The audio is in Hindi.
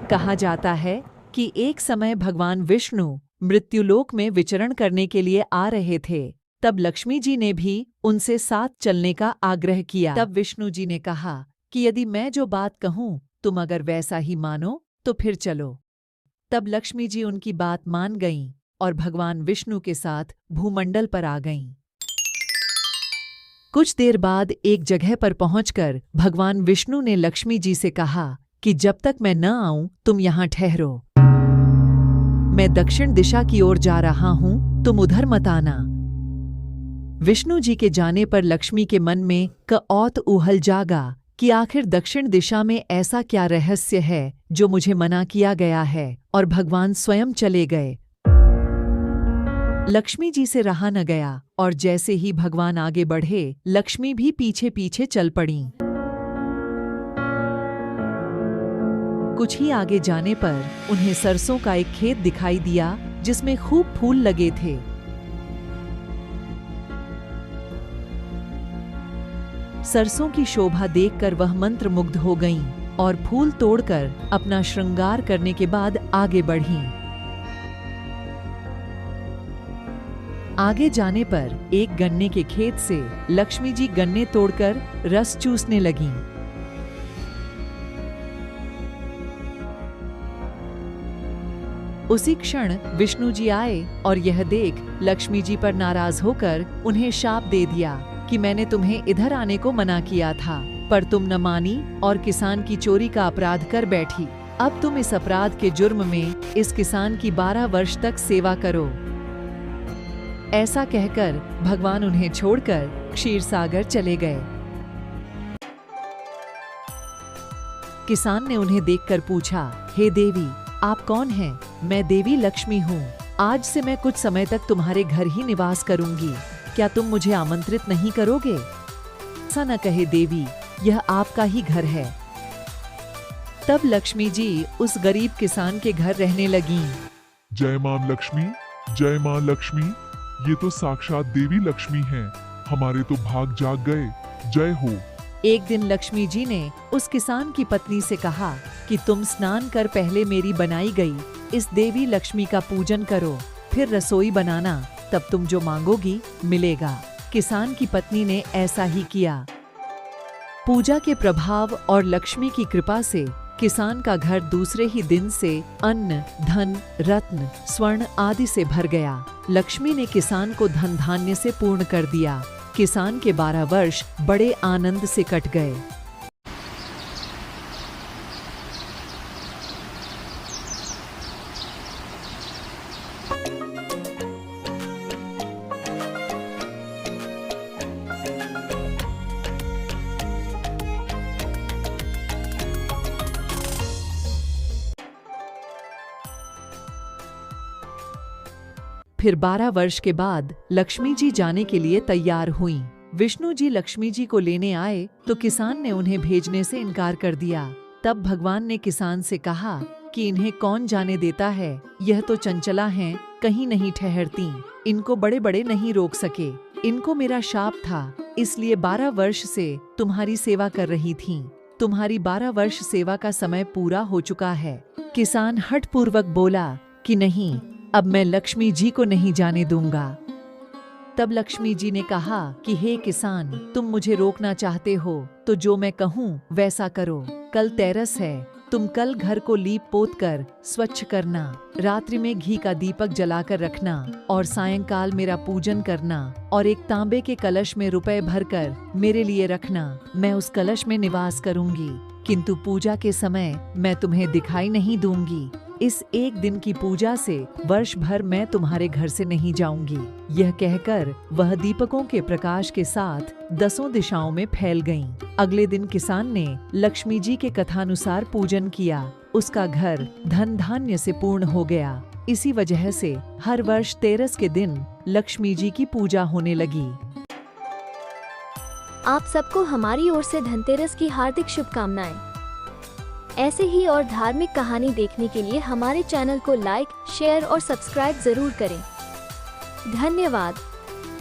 कहा जाता है कि एक समय भगवान विष्णु मृत्युलोक में विचरण करने के लिए आ रहे थे। तब लक्ष्मी जी ने भी उनसे साथ चलने का आग्रह किया। तब विष्णु जी ने कहा कि यदि मैं जो बात कहूँ तुम अगर वैसा ही मानो तो फिर चलो। तब लक्ष्मी जी उनकी बात मान गईं और भगवान विष्णु के साथ भूमंडल पर आ गईं। कुछ देर बाद एक जगह पर पहुंचकर भगवान विष्णु ने लक्ष्मी जी से कहा कि जब तक मैं न आऊं तुम यहाँ ठहरो। मैं दक्षिण दिशा की ओर जा रहा हूं, तुम उधर मत आना। विष्णु जी के जाने पर लक्ष्मी के मन में कौत उहल जागा कि आखिर दक्षिण दिशा में ऐसा क्या रहस्य है जो मुझे मना किया गया है, और भगवान स्वयं चले गए। लक्ष्मी जी से रहा न गया और जैसे ही भगवान आगे बढ़े लक्ष्मी भी पीछे पीछे चल पड़ी। कुछ ही आगे जाने पर उन्हें सरसों का एक खेत दिखाई दिया जिसमें खूब फूल लगे थे। सरसों की शोभा देखकर वह मंत्रमुग्ध हो गईं और फूल तोड़कर अपना श्रृंगार करने के बाद आगे बढ़ीं। आगे जाने पर एक गन्ने के खेत से लक्ष्मी जी गन्ने तोड़कर रस चूसने लगीं। उसी क्षण विष्णु जी आए और यह देख लक्ष्मी जी पर नाराज होकर उन्हें शाप दे दिया कि मैंने तुम्हें इधर आने को मना किया था, पर तुम न मानी और किसान की चोरी का अपराध कर बैठी। अब तुम इस अपराध के जुर्म में इस किसान की 12 वर्ष तक सेवा करो। ऐसा कहकर भगवान उन्हें छोड़कर क्षीर सागर चले गए। किसान ने उन्हें देखकर पूछा, हे देवी, आप कौन हैं? मैं देवी लक्ष्मी हूँ। आज से मैं कुछ समय तक तुम्हारे घर ही निवास करूंगी। क्या तुम मुझे आमंत्रित नहीं करोगे? ऐसा न कहे देवी, यह आपका ही घर है। तब लक्ष्मी जी उस गरीब किसान के घर रहने लगीं। जय मां लक्ष्मी, जय मां लक्ष्मी, ये तो साक्षात देवी लक्ष्मी हैं। हमारे तो भाग जाग गए, जय हो। एक दिन लक्ष्मी जी ने उस किसान की पत्नी से कहा कि तुम स्नान कर पहले मेरी बनाई गई इस देवी लक्ष्मी का पूजन करो, फिर रसोई बनाना, तब तुम जो मांगोगी मिलेगा। किसान की पत्नी ने ऐसा ही किया। पूजा के प्रभाव और लक्ष्मी की कृपा से किसान का घर दूसरे ही दिन से अन्न, धन, रत्न, स्वर्ण आदि से भर गया। लक्ष्मी ने किसान को धन धान्य से पूर्ण कर दिया। किसान के 12 वर्ष बड़े आनंद से कट गए। फिर 12 वर्ष के बाद लक्ष्मी जी जाने के लिए तैयार हुईं। विष्णु जी लक्ष्मी जी को लेने आए तो किसान ने उन्हें भेजने से इनकार कर दिया। तब भगवान ने किसान से कहा कि इन्हें कौन जाने देता है, यह तो चंचला हैं, कहीं नहीं ठहरती, इनको बड़े बड़े नहीं रोक सके। इनको मेरा शाप था, इसलिए 12 वर्ष से तुम्हारी सेवा कर रही थीं। तुम्हारी 12 वर्ष सेवा का समय पूरा हो चुका है। किसान हठपूर्वक बोला कि नहीं, अब मैं लक्ष्मी जी को नहीं जाने दूंगा। तब लक्ष्मी जी ने कहा कि हे किसान, तुम मुझे रोकना चाहते हो तो जो मैं कहूँ वैसा करो। कल तेरस है, तुम कल घर को लीप पोत कर स्वच्छ करना, रात्रि में घी का दीपक जलाकर रखना और सायंकाल मेरा पूजन करना और एक तांबे के कलश में रुपए भरकर मेरे लिए रखना। मैं उस कलश में निवास करूंगी, किंतु पूजा के समय मैं तुम्हें दिखाई नहीं दूंगी। इस एक दिन की पूजा से वर्ष भर मैं तुम्हारे घर से नहीं जाऊंगी। यह कहकर वह दीपकों के प्रकाश के साथ 10 दिशाओं में फैल गईं। अगले दिन किसान ने लक्ष्मी जी के कथानुसार पूजन किया। उसका घर धन धान्य से पूर्ण हो गया। इसी वजह से हर वर्ष तेरस के दिन लक्ष्मी जी की पूजा होने लगी। आप सबको हमारी ओर से धनतेरस की हार्दिक शुभकामनाएं। ऐसे ही और धार्मिक कहानी देखने के लिए हमारे चैनल को लाइक, शेयर और सब्सक्राइब जरूर करें। धन्यवाद।